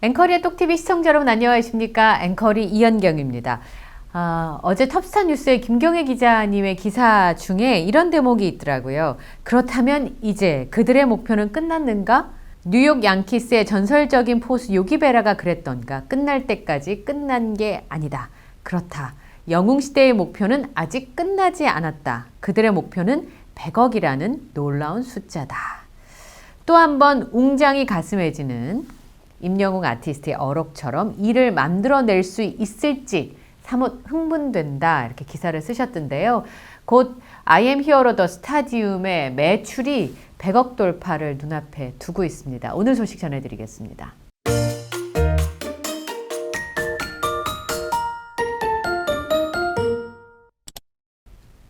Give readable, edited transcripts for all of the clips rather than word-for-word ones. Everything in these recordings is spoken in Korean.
앵커리의 똑TV 시청자 여러분 안녕하십니까? 앵커리 이현경입니다. 어제 톱스타 뉴스의 김경애 기자님의 기사 중에 이런 대목이 있더라고요. 그렇다면 이제 그들의 목표는 끝났는가? 뉴욕 양키스의 전설적인 포수 요기 베라가 그랬던가? 끝날 때까지 끝난 게 아니다. 그렇다. 영웅시대의 목표는 아직 끝나지 않았다. 그들의 목표는 100억이라는 놀라운 숫자다. 또 한 번 웅장이 가슴해지는 임영웅 아티스트의 어록처럼 일을 만들어낼 수 있을지 사뭇 흥분된다 이렇게 기사를 쓰셨던데요. 곧 I am hero the 스타디움의 매출이 100억 돌파를 눈앞에 두고 있습니다. 오늘 소식 전해드리겠습니다.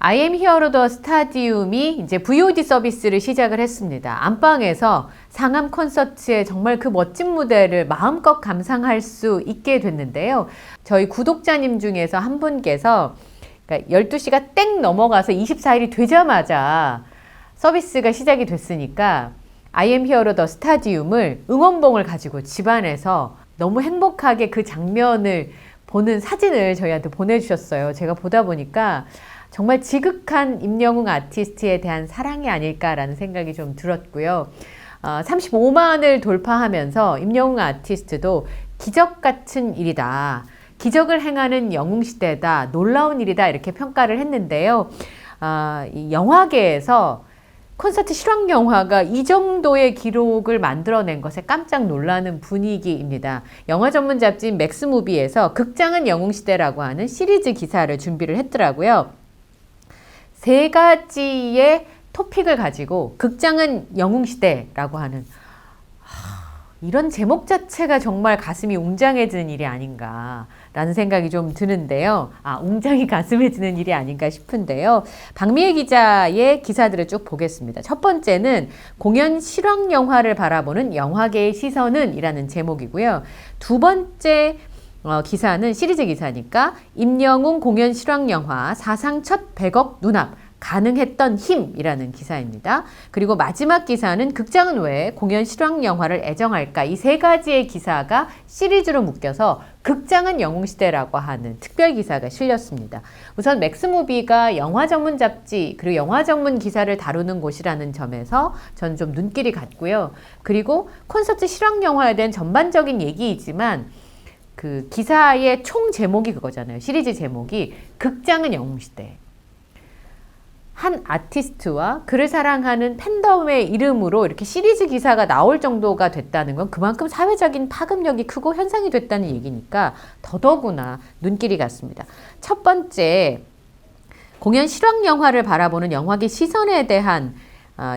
I am hero the 스타디움이 이제 VOD 서비스를 시작을 했습니다. 안방에서 상암 콘서트의 정말 그 멋진 무대를 마음껏 감상할 수 있게 됐는데요. 저희 구독자님 중에서 한 분께서 그러니까 12시가 땡 넘어가서 24일이 되자마자 서비스가 시작이 됐으니까 I am hero the 스타디움을 응원봉을 가지고 집안에서 너무 행복하게 그 장면을 보는 사진을 저희한테 보내주셨어요. 제가 보다 보니까 정말 지극한 임영웅 아티스트에 대한 사랑이 아닐까라는 생각이 좀 들었고요. 35만을 돌파하면서 임영웅 아티스트도 기적 같은 일이다. 기적을 행하는 영웅시대다. 놀라운 일이다. 이렇게 평가를 했는데요. 이 영화계에서 콘서트 실황영화가 이 정도의 기록을 만들어낸 것에 깜짝 놀라는 분위기입니다. 영화 전문 잡지인 맥스무비에서 극장은 영웅시대라고 하는 시리즈 기사를 준비를 했더라고요. 3가지의 토픽을 가지고 극장은 영웅시대라고 하는 이런 제목 자체가 정말 가슴이 웅장해지는 일이 아닌가라는 생각이 좀 드는데요. 웅장이 가슴해지는 일이 아닌가 싶은데요. 박미애 기자의 기사들을 쭉 보겠습니다. 첫 번째는 공연 실황영화를 바라보는 영화계의 시선은 이라는 제목이고요. 두 번째 기사는 시리즈 기사니까 임영웅 공연 실황영화 사상 첫 100억 눈앞 가능했던 힘이라는 기사입니다. 그리고 마지막 기사는 극장은 왜 공연 실황영화를 애정할까? 이 3가지의 기사가 시리즈로 묶여서 극장은 영웅시대라고 하는 특별 기사가 실렸습니다. 우선 맥스무비가 영화 전문 잡지 그리고 영화 전문 기사를 다루는 곳이라는 점에서 전 좀 눈길이 갔고요. 그리고 콘서트 실황영화에 대한 전반적인 얘기이지만 그 기사의 총 제목이 그거잖아요. 시리즈 제목이 극장은 영웅시대. 한 아티스트와 그를 사랑하는 팬덤의 이름으로 이렇게 시리즈 기사가 나올 정도가 됐다는 건 그만큼 사회적인 파급력이 크고 현상이 됐다는 얘기니까 더더구나 눈길이 갔습니다. 첫 번째, 공연 실황영화를 바라보는 영화계 시선에 대한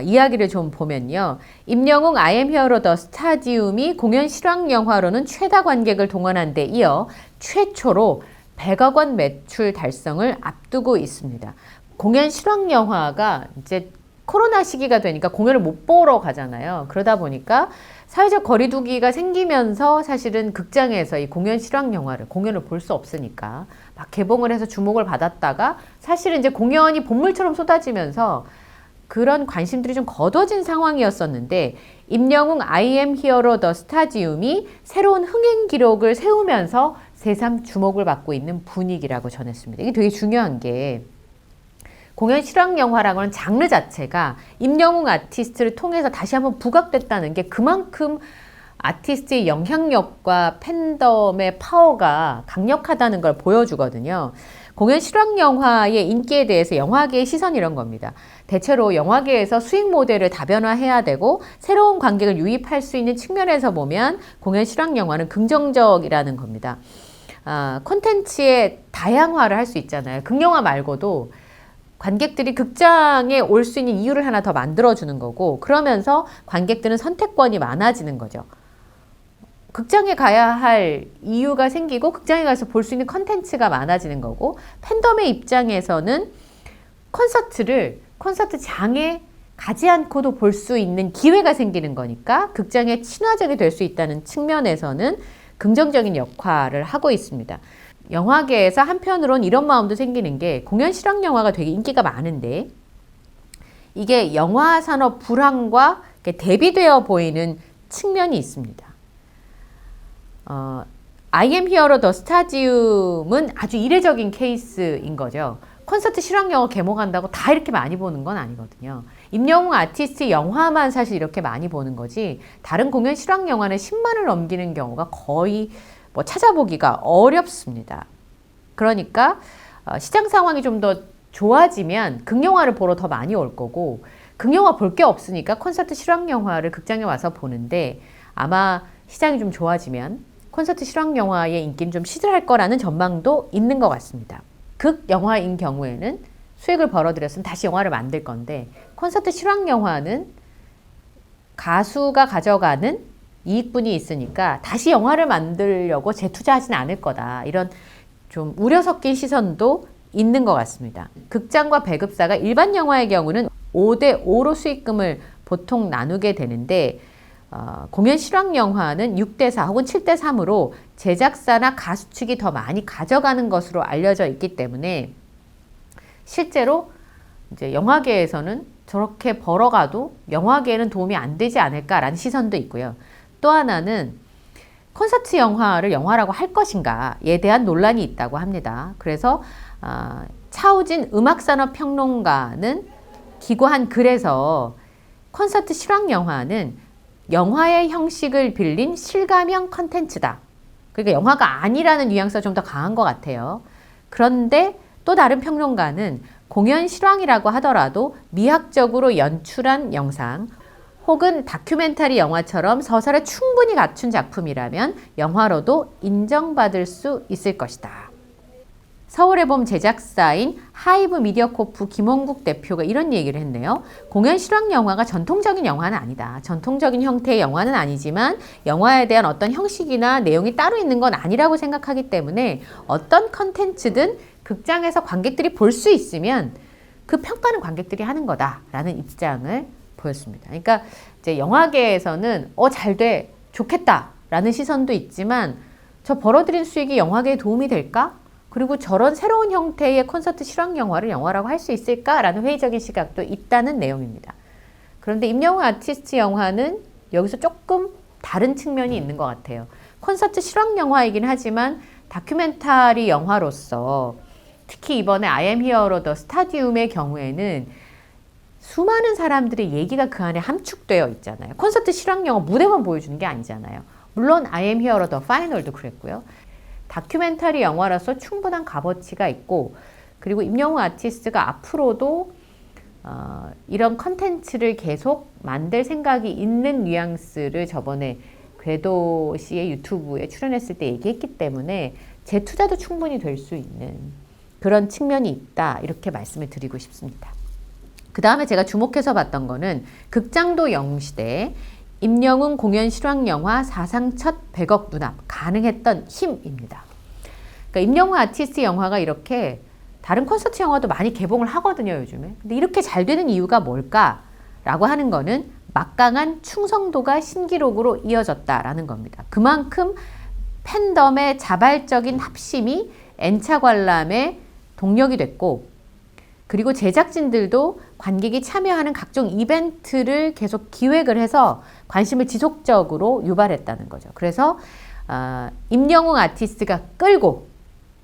이야기를 좀 보면요. 임영웅 I am hero the 스타디움이 공연 실황영화로는 최다 관객을 동원한 데 이어 최초로 100억 원 매출 달성을 앞두고 있습니다. 공연 실황영화가 이제 코로나 시기가 되니까 공연을 못 보러 가잖아요. 그러다 보니까 사회적 거리두기가 생기면서 사실은 극장에서 이 공연 실황영화를 공연을 볼 수 없으니까 막 개봉을 해서 주목을 받았다가 사실은 이제 공연이 본물처럼 쏟아지면서 그런 관심들이 좀 거둬진 상황이었었는데 임영웅 I am hero the 스타디움이 새로운 흥행 기록을 세우면서 새삼 주목을 받고 있는 분위기라고 전했습니다. 이게 되게 중요한 게 공연 실황영화라고 하는 장르 자체가 임영웅 아티스트를 통해서 다시 한번 부각됐다는 게 그만큼 아티스트의 영향력과 팬덤의 파워가 강력하다는 걸 보여주거든요. 공연 실황영화의 인기에 대해서 영화계의 시선이 이런 겁니다. 대체로 영화계에서 수익 모델을 다변화해야 되고 새로운 관객을 유입할 수 있는 측면에서 보면 공연 실황영화는 긍정적이라는 겁니다. 콘텐츠의 다양화를 할 수 있잖아요. 극영화 말고도 관객들이 극장에 올 수 있는 이유를 하나 더 만들어주는 거고 그러면서 관객들은 선택권이 많아지는 거죠. 극장에 가야 할 이유가 생기고 극장에 가서 볼 수 있는 컨텐츠가 많아지는 거고 팬덤의 입장에서는 콘서트장에 가지 않고도 볼 수 있는 기회가 생기는 거니까 극장에 친화적이 될 수 있다는 측면에서는 긍정적인 역할을 하고 있습니다. 영화계에서 한편으론 이런 마음도 생기는 게 공연 실황영화가 되게 인기가 많은데 이게 영화 산업 불황과 대비되어 보이는 측면이 있습니다. I am Hero The Stadium은 아주 이례적인 케이스인 거죠. 콘서트 실황 영화 개봉한다고 다 이렇게 많이 보는 건 아니거든요. 임영웅 아티스트 영화만 사실 이렇게 많이 보는 거지 다른 공연 실황 영화는 10만을 넘기는 경우가 거의 뭐 찾아보기가 어렵습니다. 그러니까 시장 상황이 좀 더 좋아지면 극영화를 보러 더 많이 올 거고 극영화 볼 게 없으니까 콘서트 실황 영화를 극장에 와서 보는데 아마 시장이 좀 좋아지면 콘서트 실황 영화의 인기는 좀 시들할 거라는 전망도 있는 것 같습니다. 극 영화인 경우에는 수익을 벌어들였으면 다시 영화를 만들 건데 콘서트 실황 영화는 가수가 가져가는 이익분이 있으니까 다시 영화를 만들려고 재투자하지는 않을 거다. 이런 좀 우려 섞인 시선도 있는 것 같습니다. 극장과 배급사가 일반 영화의 경우는 5대5로 수익금을 보통 나누게 되는데 공연 실황 영화는 6대4 혹은 7대3으로 제작사나 가수 측이 더 많이 가져가는 것으로 알려져 있기 때문에 실제로 이제 영화계에서는 저렇게 벌어가도 영화계에는 도움이 안 되지 않을까라는 시선도 있고요. 또 하나는 콘서트 영화를 영화라고 할 것인가에 대한 논란이 있다고 합니다. 그래서 차우진 음악산업평론가는 기고한 글에서 콘서트 실황 영화는 영화의 형식을 빌린 실감형 컨텐츠다. 그러니까 영화가 아니라는 뉘앙스가 좀 더 강한 것 같아요. 그런데 또 다른 평론가는 공연 실황이라고 하더라도 미학적으로 연출한 영상 혹은 다큐멘터리 영화처럼 서사를 충분히 갖춘 작품이라면 영화로도 인정받을 수 있을 것이다. 서울의 봄 제작사인 하이브 미디어코프 김원국 대표가 이런 얘기를 했네요. 공연 실황 영화가 전통적인 영화는 아니다. 전통적인 형태의 영화는 아니지만 영화에 대한 어떤 형식이나 내용이 따로 있는 건 아니라고 생각하기 때문에 어떤 컨텐츠든 극장에서 관객들이 볼 수 있으면 그 평가는 관객들이 하는 거다라는 입장을 보였습니다. 그러니까 이제 영화계에서는 잘 돼, 좋겠다라는 시선도 있지만 저 벌어들인 수익이 영화계에 도움이 될까? 그리고 저런 새로운 형태의 콘서트 실황 영화를 영화라고 할 수 있을까라는 회의적인 시각도 있다는 내용입니다. 그런데 임영웅 아티스트 영화는 여기서 조금 다른 측면이 있는 것 같아요. 콘서트 실황 영화이긴 하지만 다큐멘터리 영화로서 특히 이번에 I am Hero The Stadium의 경우에는 수많은 사람들의 얘기가 그 안에 함축되어 있잖아요. 콘서트 실황 영화 무대만 보여주는 게 아니잖아요. 물론 I am Hero The Final도 그랬고요. 다큐멘터리 영화로서 충분한 값어치가 있고 그리고 임영웅 아티스트가 앞으로도 이런 컨텐츠를 계속 만들 생각이 있는 뉘앙스를 저번에 궤도 씨의 유튜브에 출연했을 때 얘기했기 때문에 재투자도 충분히 될 수 있는 그런 측면이 있다 이렇게 말씀을 드리고 싶습니다. 그 다음에 제가 주목해서 봤던 거는 극장도 영웅시대 임영웅 공연 실황 영화 사상 첫 100억 눈앞 가능했던 힘입니다. 그러니까 임영웅 아티스트 영화가 이렇게 다른 콘서트 영화도 많이 개봉을 하거든요 요즘에. 근데 이렇게 잘 되는 이유가 뭘까라고 하는 거는 막강한 충성도가 신기록으로 이어졌다라는 겁니다. 그만큼 팬덤의 자발적인 합심이 N차 관람의 동력이 됐고 그리고 제작진들도 관객이 참여하는 각종 이벤트를 계속 기획을 해서 관심을 지속적으로 유발했다는 거죠. 그래서 임영웅 아티스트가 끌고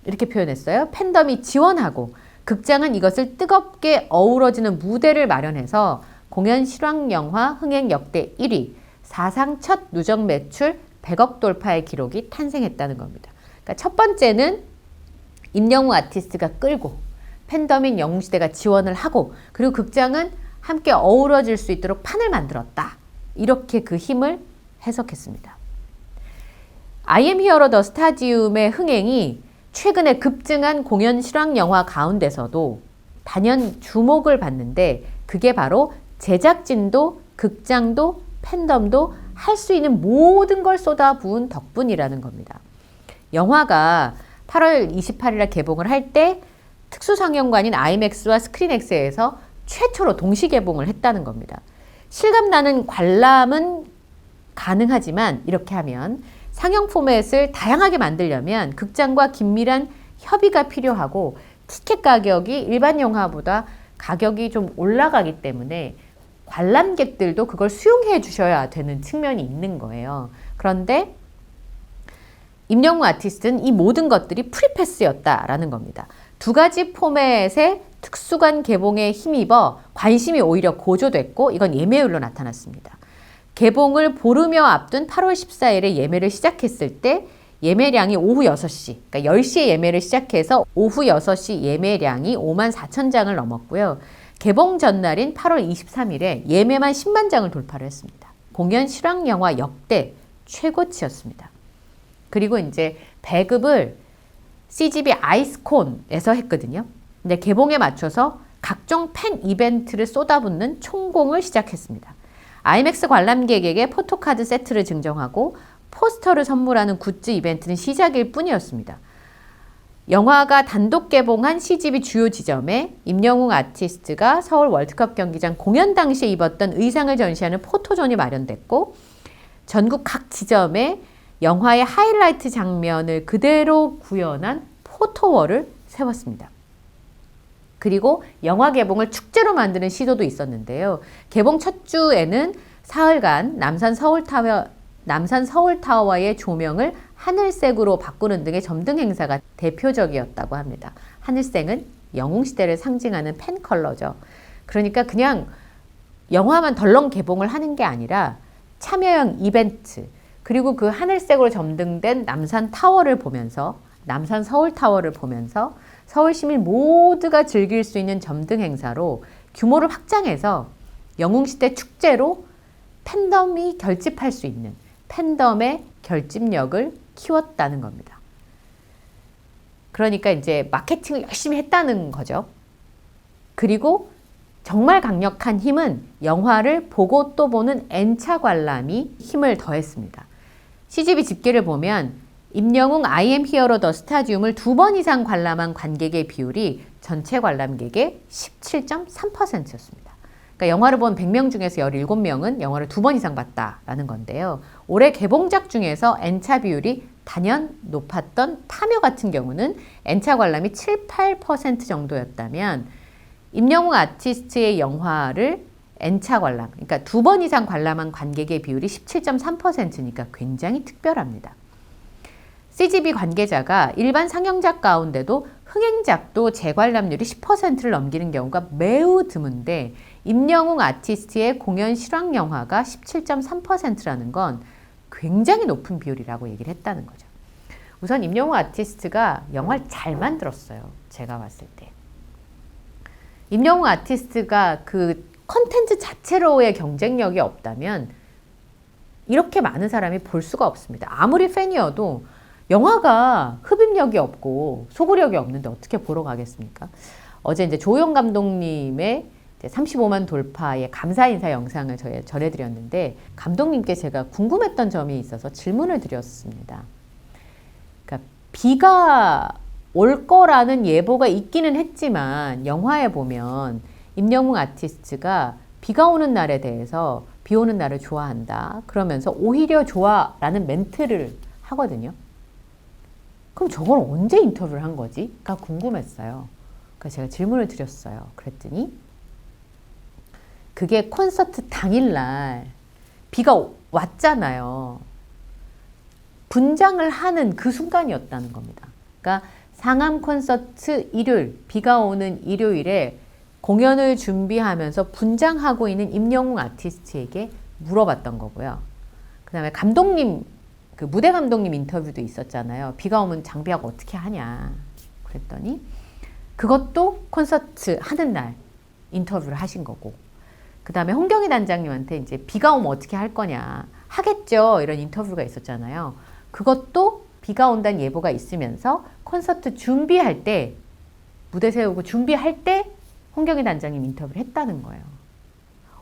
이렇게 표현했어요. 팬덤이 지원하고 극장은 이것을 뜨겁게 어우러지는 무대를 마련해서 공연 실황 영화 흥행 역대 1위, 사상 첫 누적 매출 100억 돌파의 기록이 탄생했다는 겁니다. 그러니까 첫 번째는 임영웅 아티스트가 끌고 팬덤인 영웅시대가 지원을 하고 그리고 극장은 함께 어우러질 수 있도록 판을 만들었다. 이렇게 그 힘을 해석했습니다. I am Hero The Stadium의 흥행이 최근에 급증한 공연 실황 영화 가운데서도 단연 주목을 받는데 그게 바로 제작진도 극장도 팬덤도 할 수 있는 모든 걸 쏟아부은 덕분이라는 겁니다. 영화가 8월 28일에 개봉을 할 때 특수상영관인 아이맥스와 스크린X에서 최초로 동시 개봉을 했다는 겁니다. 실감나는 관람은 가능하지만 이렇게 하면 상영 포맷을 다양하게 만들려면 극장과 긴밀한 협의가 필요하고 티켓 가격이 일반 영화보다 가격이 좀 올라가기 때문에 관람객들도 그걸 수용해 주셔야 되는 측면이 있는 거예요. 그런데 임영웅 아티스트는 이 모든 것들이 프리패스였다라는 겁니다. 두 가지 포맷의 특수관 개봉에 힘입어 관심이 오히려 고조됐고 이건 예매율로 나타났습니다. 개봉을 보름여 앞둔 8월 14일에 예매를 시작했을 때 예매량이 오후 6시, 그러니까 10시에 예매를 시작해서 오후 6시 예매량이 5만 4천 장을 넘었고요. 개봉 전날인 8월 23일에 예매만 10만 장을 돌파를 했습니다. 공연 실황영화 역대 최고치였습니다. 그리고 이제 배급을 CGV 아이스콘에서 했거든요. 근데 개봉에 맞춰서 각종 팬 이벤트를 쏟아붓는 총공을 시작했습니다. 아이맥스 관람객에게 포토카드 세트를 증정하고 포스터를 선물하는 굿즈 이벤트는 시작일 뿐이었습니다. 영화가 단독 개봉한 CGV 주요 지점에 임영웅 아티스트가 서울 월드컵 경기장 공연 당시에 입었던 의상을 전시하는 포토존이 마련됐고 전국 각 지점에 영화의 하이라이트 장면을 그대로 구현한 포토월을 세웠습니다. 그리고 영화 개봉을 축제로 만드는 시도도 있었는데요. 개봉 첫 주에는 사흘간 남산 서울타워의 조명을 하늘색으로 바꾸는 등의 점등 행사가 대표적이었다고 합니다. 하늘색은 영웅시대를 상징하는 팬 컬러죠. 그러니까 그냥 영화만 덜렁 개봉을 하는 게 아니라 참여형 이벤트, 그리고 그 하늘색으로 점등된 남산 서울타워를 보면서 서울 시민 모두가 즐길 수 있는 점등 행사로 규모를 확장해서 영웅시대 축제로 팬덤이 결집할 수 있는 팬덤의 결집력을 키웠다는 겁니다. 그러니까 이제 마케팅을 열심히 했다는 거죠. 그리고 정말 강력한 힘은 영화를 보고 또 보는 N차 관람이 힘을 더했습니다. CGV 집계를 보면 임영웅 I am Hero The Stadium을 2번 이상 관람한 관객의 비율이 전체 관람객의 17.3%였습니다. 그러니까 영화를 본 100명 중에서 17명은 영화를 2번 이상 봤다라는 건데요. 올해 개봉작 중에서 N차 비율이 단연 높았던 파묘 같은 경우는 N차 관람이 7, 8% 정도였다면 임영웅 아티스트의 영화를 N차 관람, 그러니까 2번 이상 관람한 관객의 비율이 17.3%니까 굉장히 특별합니다. CGV 관계자가 일반 상영작 가운데도 흥행작도 재관람률이 10%를 넘기는 경우가 매우 드문데 임영웅 아티스트의 공연 실황 영화가 17.3%라는 건 굉장히 높은 비율이라고 얘기를 했다는 거죠. 우선 임영웅 아티스트가 영화를 잘 만들었어요. 제가 봤을 때. 임영웅 아티스트가 그 컨텐츠 자체로의 경쟁력이 없다면 이렇게 많은 사람이 볼 수가 없습니다. 아무리 팬이어도 영화가 흡입력이 없고 소구력이 없는데 어떻게 보러 가겠습니까? 어제 이제 조용 감독님의 35만 돌파의 감사 인사 영상을 전해드렸는데 감독님께 제가 궁금했던 점이 있어서 질문을 드렸습니다. 그러니까 비가 올 거라는 예보가 있기는 했지만 영화에 보면 임영웅 아티스트가 비가 오는 날에 대해서 비 오는 날을 좋아한다. 그러면서 오히려 좋아라는 멘트를 하거든요. 그럼 저걸 언제 인터뷰를 한 거지? 가 궁금했어요. 그래서 제가 질문을 드렸어요. 그랬더니 그게 콘서트 당일날 비가 왔잖아요. 분장을 하는 그 순간이었다는 겁니다. 그러니까 상암 콘서트 일요일, 비가 오는 일요일에 공연을 준비하면서 분장하고 있는 임영웅 아티스트에게 물어봤던 거고요. 그 다음에 감독님, 그 무대 감독님 인터뷰도 있었잖아요. 비가 오면 장비하고 어떻게 하냐. 그랬더니 그것도 콘서트 하는 날 인터뷰를 하신 거고. 그 다음에 홍경희 단장님한테 이제 비가 오면 어떻게 할 거냐. 하겠죠. 이런 인터뷰가 있었잖아요. 그것도 비가 온다는 예보가 있으면서 콘서트 준비할 때, 무대 세우고 준비할 때 홍경희 단장님 인터뷰를 했다는 거예요.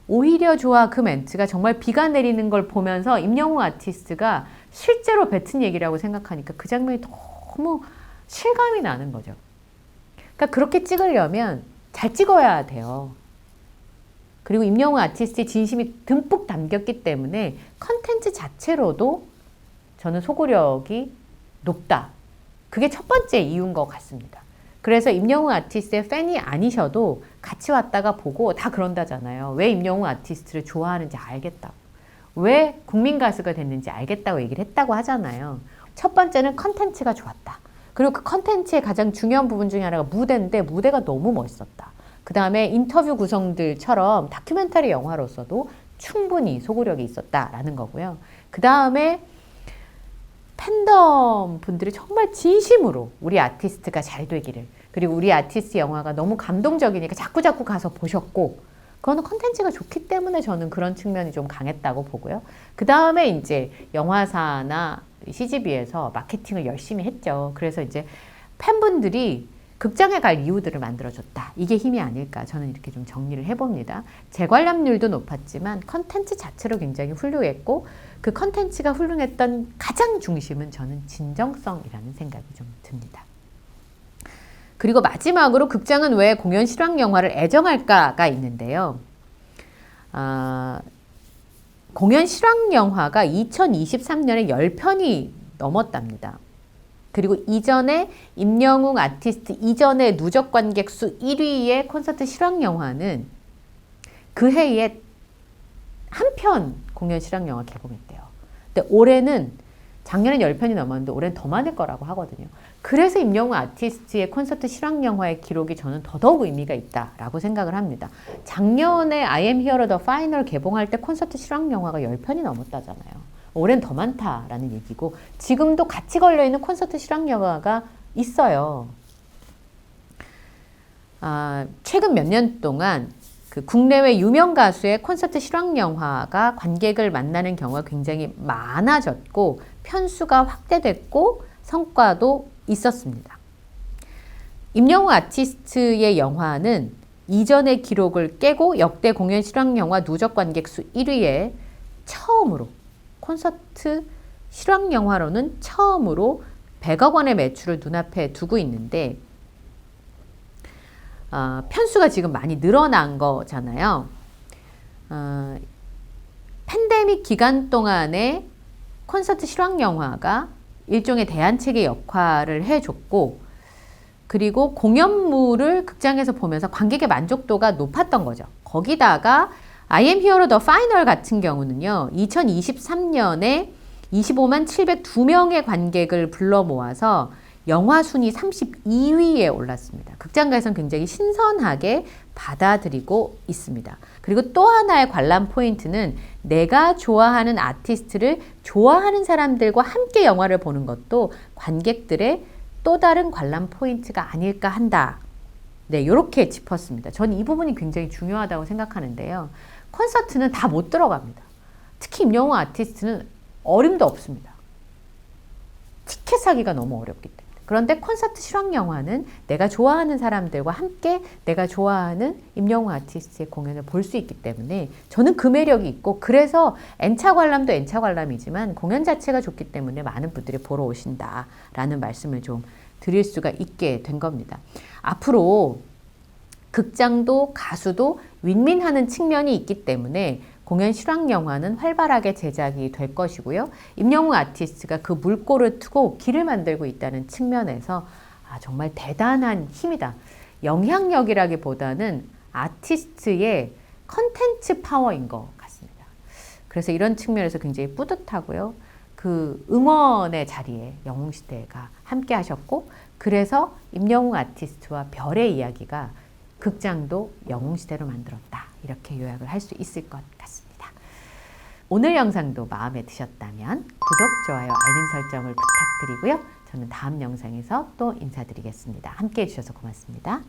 오히려 좋아 그 멘트가 정말 비가 내리는 걸 보면서 임영웅 아티스트가 실제로 뱉은 얘기라고 생각하니까 그 장면이 너무 실감이 나는 거죠. 그러니까 그렇게 찍으려면 잘 찍어야 돼요. 그리고 임영웅 아티스트의 진심이 듬뿍 담겼기 때문에 컨텐츠 자체로도 저는 소구력이 높다. 그게 첫 번째 이유인 것 같습니다. 그래서 임영웅 아티스트의 팬이 아니셔도 같이 왔다가 보고 다 그런다잖아요. 왜 임영웅 아티스트를 좋아하는지 알겠다고. 왜 국민 가수가 됐는지 알겠다고 얘기를 했다고 하잖아요. 첫 번째는 컨텐츠가 좋았다. 그리고 그 컨텐츠의 가장 중요한 부분 중에 하나가 무대인데 무대가 너무 멋있었다. 그 다음에 인터뷰 구성들처럼 다큐멘터리 영화로서도 충분히 소구력이 있었다라는 거고요. 그 다음에 팬덤 분들이 정말 진심으로 우리 아티스트가 잘 되기를, 그리고 우리 아티스트 영화가 너무 감동적이니까 자꾸자꾸 가서 보셨고, 그거는 컨텐츠가 좋기 때문에 저는 그런 측면이 좀 강했다고 보고요. 그 다음에 이제 영화사나 CGV에서 마케팅을 열심히 했죠. 그래서 이제 팬분들이 극장에 갈 이유들을 만들어줬다. 이게 힘이 아닐까, 저는 이렇게 좀 정리를 해봅니다. 재관람률도 높았지만 컨텐츠 자체로 굉장히 훌륭했고, 그 컨텐츠가 훌륭했던 가장 중심은 저는 진정성이라는 생각이 좀 듭니다. 그리고 마지막으로 극장은 왜 공연 실황 영화를 애정할까가 있는데요. 공연 실황 영화가 2023년에 10편이 넘었답니다. 그리고 이전에 임영웅 아티스트 이전의 누적 관객 수 1위의 콘서트 실황 영화는 그 해에 한 편 공연 실황 영화 개봉했대요. 근데 올해는, 작년엔 10편이 넘었는데 올해는 더 많을 거라고 하거든요. 그래서 임영웅 아티스트의 콘서트 실황 영화의 기록이 저는 더더욱 의미가 있다라고 생각을 합니다. 작년에 I am here the final 개봉할 때 콘서트 실황 영화가 10편이 넘었다잖아요. 올해는 더 많다라는 얘기고, 지금도 같이 걸려있는 콘서트 실황 영화가 있어요. 최근 몇 년 동안 그 국내외 유명 가수의 콘서트 실황 영화가 관객을 만나는 경우가 굉장히 많아졌고, 편수가 확대됐고, 성과도 있었습니다. 임영웅 아티스트의 영화는 이전의 기록을 깨고 역대 공연 실황 영화 누적 관객 수 1위에 처음으로, 콘서트 실황 영화로는 처음으로 100억 원의 매출을 눈앞에 두고 있는데, 편수가 지금 많이 늘어난 거잖아요. 팬데믹 기간 동안에 콘서트 실황 영화가 일종의 대안책의 역할을 해줬고, 그리고 공연물을 극장에서 보면서 관객의 만족도가 높았던 거죠. 거기다가 I am here the final 같은 경우는요, 2023년에 25만 702명의 관객을 불러 모아서 영화 순위 32위에 올랐습니다. 극장가에서는 굉장히 신선하게 받아들이고 있습니다. 그리고 또 하나의 관람 포인트는 내가 좋아하는 아티스트를 좋아하는 사람들과 함께 영화를 보는 것도 관객들의 또 다른 관람 포인트가 아닐까 한다. 네, 이렇게 짚었습니다. 저는 이 부분이 굉장히 중요하다고 생각하는데요. 콘서트는 다 못 들어갑니다. 특히 임영웅 아티스트는 어림도 없습니다. 티켓 사기가 너무 어렵기 때문에. 그런데 콘서트 실황 영화는 내가 좋아하는 사람들과 함께 내가 좋아하는 임영웅 아티스트의 공연을 볼 수 있기 때문에 저는 그 매력이 있고, 그래서 N차 관람도 N차 관람이지만 공연 자체가 좋기 때문에 많은 분들이 보러 오신다라는 말씀을 좀 드릴 수가 있게 된 겁니다. 앞으로 극장도 가수도 윈윈하는 측면이 있기 때문에 공연 실황 영화는 활발하게 제작이 될 것이고요. 임영웅 아티스트가 그 물꼬를 트고 길을 만들고 있다는 측면에서 정말 대단한 힘이다. 영향력이라기보다는 아티스트의 컨텐츠 파워인 것 같습니다. 그래서 이런 측면에서 굉장히 뿌듯하고요. 그 응원의 자리에 영웅시대가 함께 하셨고, 그래서 임영웅 아티스트와 별의 이야기가 극장도 영웅시대로 만들었다. 이렇게 요약을 할 수 있을 것 같습니다. 오늘 영상도 마음에 드셨다면 구독, 좋아요, 알림 설정을 부탁드리고요. 저는 다음 영상에서 또 인사드리겠습니다. 함께 해주셔서 고맙습니다.